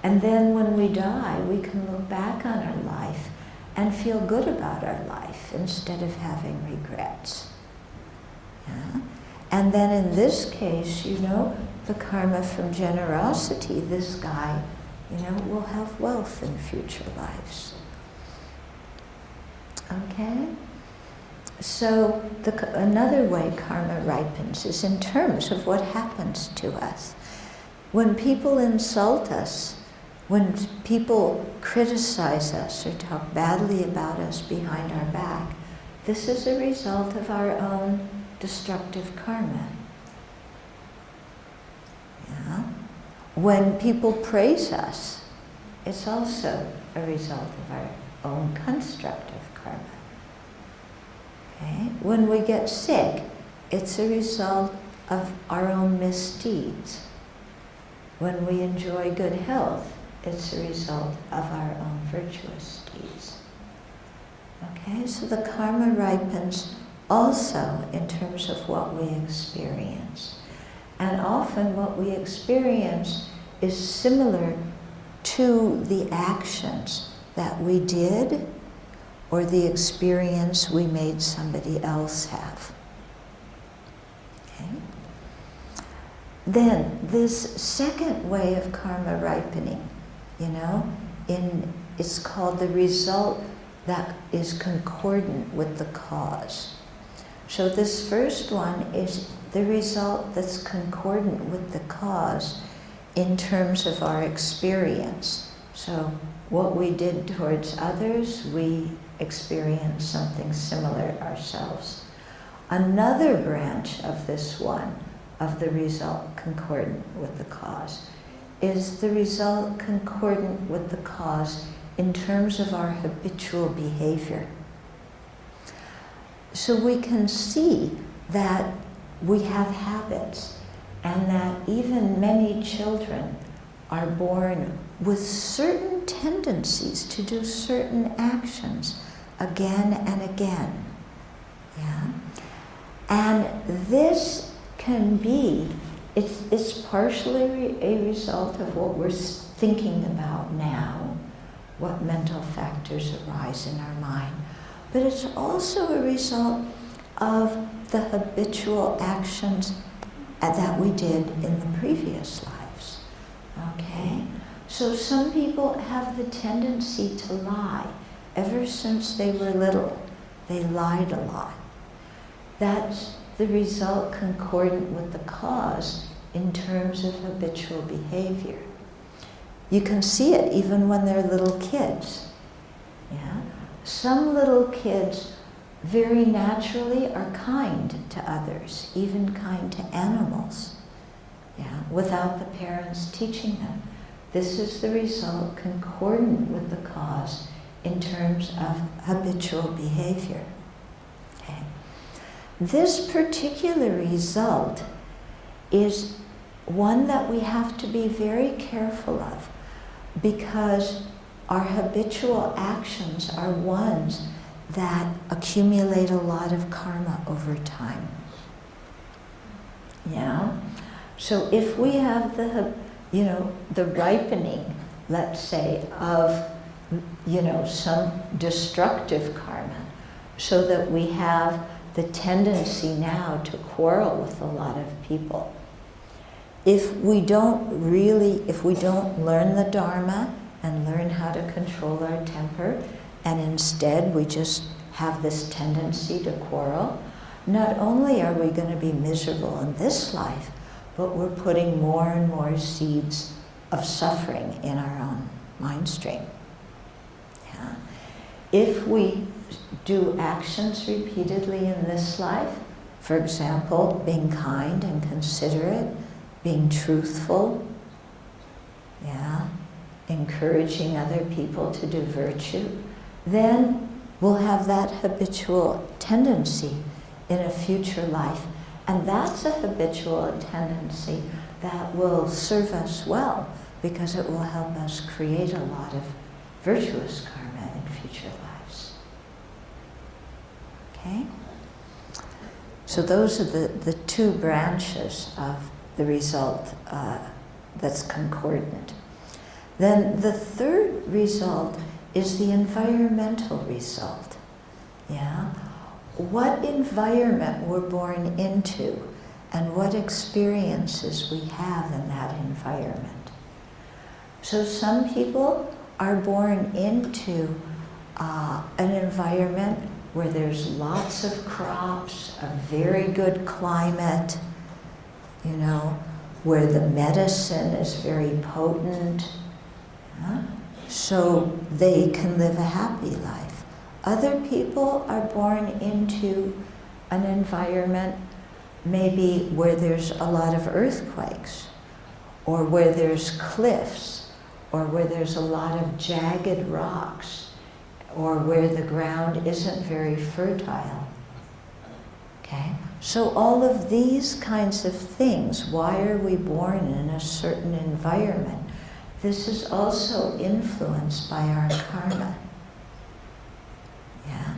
And then when we die, we can look back on our life and feel good about our life instead of having regrets. Yeah? And then in this case, you know, the karma from generosity, this guy, you know, will have wealth in future lives. Okay? So another way karma ripens is in terms of what happens to us. When people insult us, when people criticize us or talk badly about us behind our back, this is a result of our own destructive karma. Yeah? When people praise us, it's also a result of our own constructive karma. Okay? When we get sick, it's a result of our own misdeeds. When we enjoy good health, it's a result of our own virtuous deeds. Okay, so the karma ripens also in terms of what we experience. And often what we experience is similar to the actions that we did or the experience we made somebody else have. Okay? Then this second way of karma ripening, it's called the result that is concordant with the cause. So this first one is the result that's concordant with the cause in terms of our experience. So what we did towards others, we experience something similar ourselves. Another branch of this one, of the result concordant with the cause, is the result concordant with the cause in terms of our habitual behavior. So we can see that we have habits, and that even many children are born with certain tendencies to do certain actions again and again. Yeah? And this can be, it's partially a result of what we're thinking about now, what mental factors arise in our mind, but it's also a result of the habitual actions that we did in the previous lives. Okay? So some people have the tendency to lie. Ever since they were little, they lied a lot. That's the result concordant with the cause in terms of habitual behavior. You can see it even when they're little kids. Yeah? Some little kids very naturally are kind to others, even kind to animals, without the parents teaching them. This is the result concordant with the cause in terms of habitual behavior. Okay. This particular result is one that we have to be very careful of, because our habitual actions are ones that accumulate a lot of karma over time. Yeah? So if we have the ripening, let's say, of, some destructive karma, so that we have the tendency now to quarrel with a lot of people. If we don't learn the Dharma and learn how to control our temper, and instead we just have this tendency to quarrel, not only are we going to be miserable in this life, but we're putting more and more seeds of suffering in our own mind stream. Yeah. If we do actions repeatedly in this life, for example, being kind and considerate, being truthful, encouraging other people to do virtue, then we'll have that habitual tendency in a future life. And that's a habitual tendency that will serve us well, because it will help us create a lot of virtuous karma in future lives. Okay? So those are the two branches of the result that's concordant. Then the third result is the environmental result. Yeah? What environment we're born into and what experiences we have in that environment. So some people are born into an environment where there's lots of crops, a very good climate, where the medicine is very potent, so they can live a happy life. Other people are born into an environment maybe where there's a lot of earthquakes, or where there's cliffs, or where there's a lot of jagged rocks, or where the ground isn't very fertile. Okay? So all of these kinds of things, why are we born in a certain environment? This is also influenced by our karma. Yeah?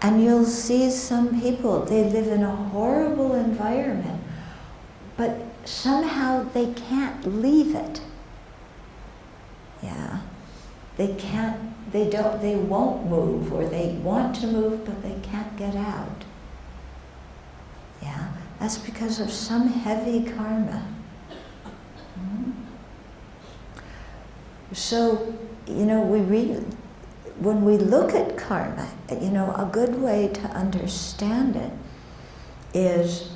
And you'll see some people, they live in a horrible environment, but somehow they can't leave it. Yeah? They won't move, or they want to move, but they can't get out. Yeah? That's because of some heavy karma. So, when we look at karma, a good way to understand it is,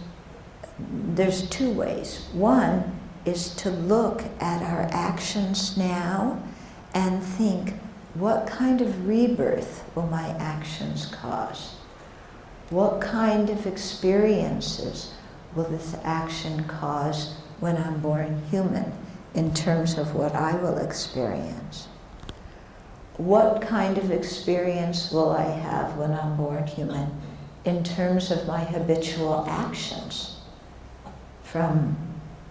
there's two ways. One is to look at our actions now and think, what kind of rebirth will my actions cause? What kind of experiences will this action cause when I'm born human, in terms of what I will experience? What kind of experience will I have when I'm born human in terms of my habitual actions from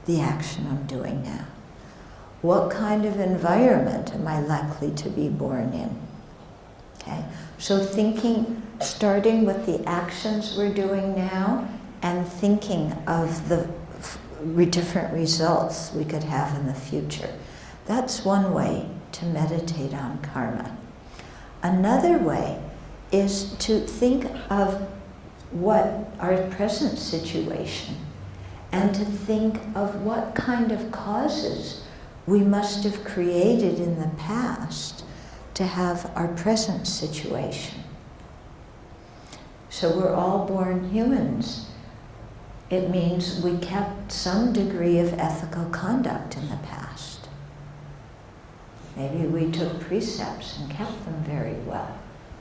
the action I'm doing now? What kind of environment am I likely to be born in? Okay? So thinking, starting with the actions we're doing now and thinking of the different results we could have in the future. That's one way to meditate on karma. Another way is to think of what our present situation, and to think of what kind of causes we must have created in the past to have our present situation. So we're all born humans. It means we kept some degree of ethical conduct in the past. Maybe we took precepts and kept them very well.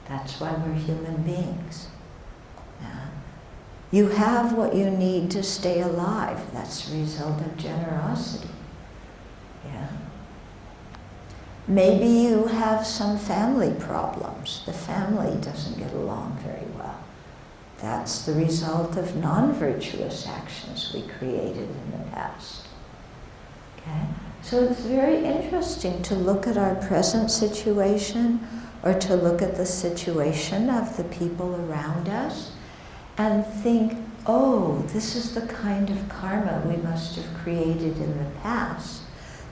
That's why we're human beings. Yeah. You have what you need to stay alive. That's the result of generosity. Yeah. Maybe you have some family problems. The family doesn't get along very well. That's the result of non-virtuous actions we created in the past. Okay? So it's very interesting to look at our present situation, or to look at the situation of the people around us and think, oh, this is the kind of karma we must have created in the past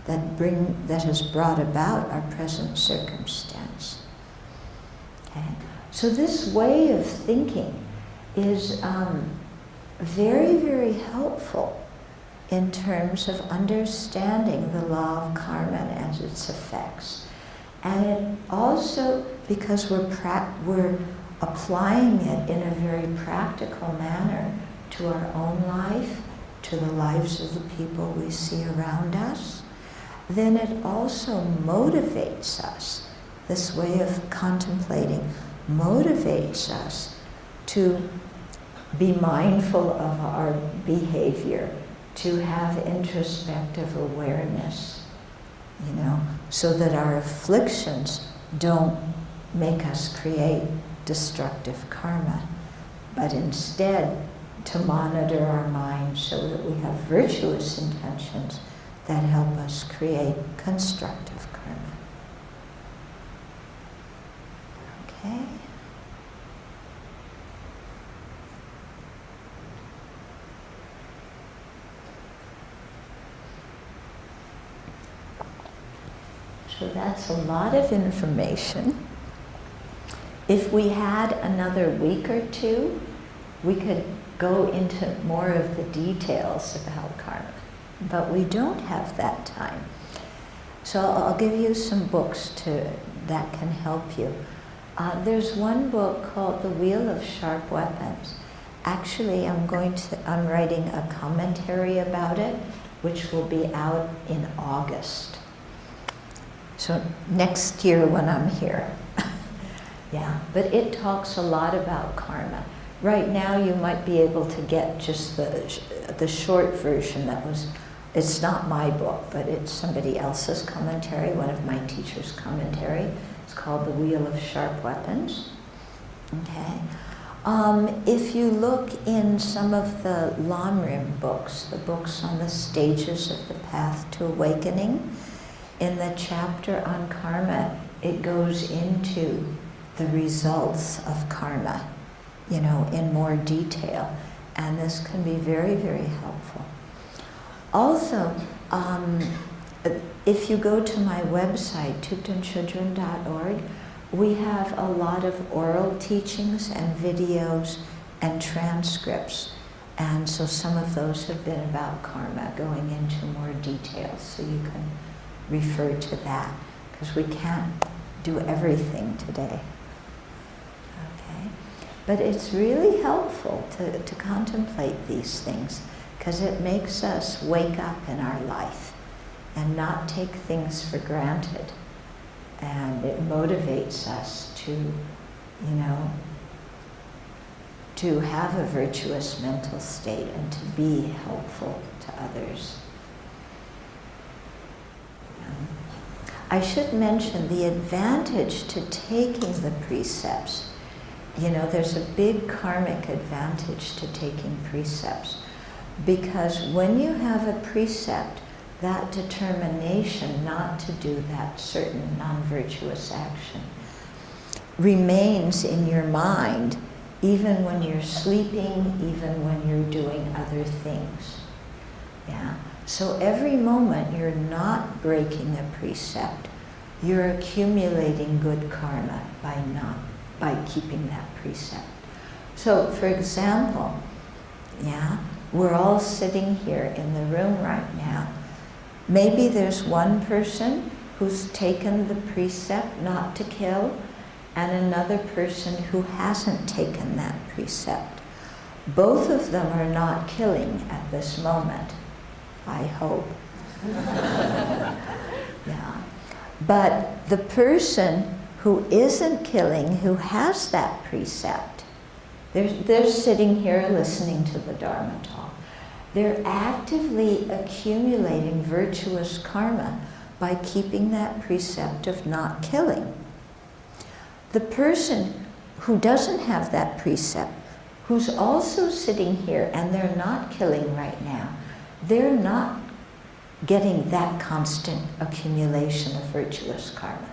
that has brought about our present circumstance. Okay? So this way of thinking is very, very helpful in terms of understanding the law of karma and its effects. And it also, because we're applying it in a very practical manner to our own life, to the lives of the people we see around us, then it also motivates us. This way of contemplating motivates us to be mindful of our behavior, to have introspective awareness, so that our afflictions don't make us create destructive karma, but instead to monitor our mind so that we have virtuous intentions that help us create constructive karma. Okay? So that's a lot of information. If we had another week or two, we could go into more of the details about karma. But we don't have that time. So I'll give you some books that can help you. There's one book called The Wheel of Sharp Weapons. Actually, I'm writing a commentary about it, which will be out in August. So next year when I'm here. Yeah, but it talks a lot about karma. Right now you might be able to get just the short version it's not my book, but it's somebody else's commentary, one of my teacher's commentary. It's called The Wheel of Sharp Weapons. Okay. If you look in some of the Lamrim books, the books on the stages of the path to awakening, in the chapter on karma, it goes into the results of karma, in more detail. And this can be very, very helpful. Also, if you go to my website, tuptenchildren.org, we have a lot of oral teachings and videos and transcripts. And so some of those have been about karma, going into more detail, so you can refer to that, because we can't do everything today. Okay? But it's really helpful to contemplate these things, because it makes us wake up in our life and not take things for granted. And it motivates us to, to have a virtuous mental state and to be helpful to others. I should mention the advantage to taking the precepts. There's a big karmic advantage to taking precepts, because when you have a precept, that determination not to do that certain non-virtuous action remains in your mind, even when you're sleeping, even when you're doing other things. Yeah. So every moment you're not breaking a precept, you're accumulating good karma by keeping that precept. So, for example, we're all sitting here in the room right now. Maybe there's one person who's taken the precept not to kill, and another person who hasn't taken that precept. Both of them are not killing at this moment, I hope. Yeah. But the person who isn't killing, who has that precept, they're sitting here listening to the Dharma talk. They're actively accumulating virtuous karma by keeping that precept of not killing. The person who doesn't have that precept, who's also sitting here and they're not killing right now, they're not getting that constant accumulation of virtuous karma,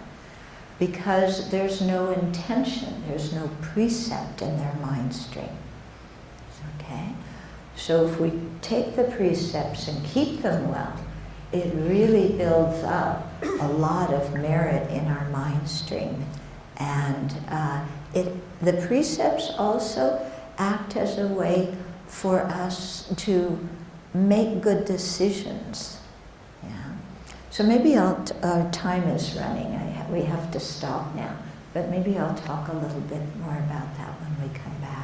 because there's no intention, there's no precept in their mind stream. Okay? So if we take the precepts and keep them well, it really builds up a lot of merit in our mind stream. And the precepts also act as a way for us to make good decisions. Yeah. So maybe our time is running. We have to stop now. But maybe I'll talk a little bit more about that when we come back.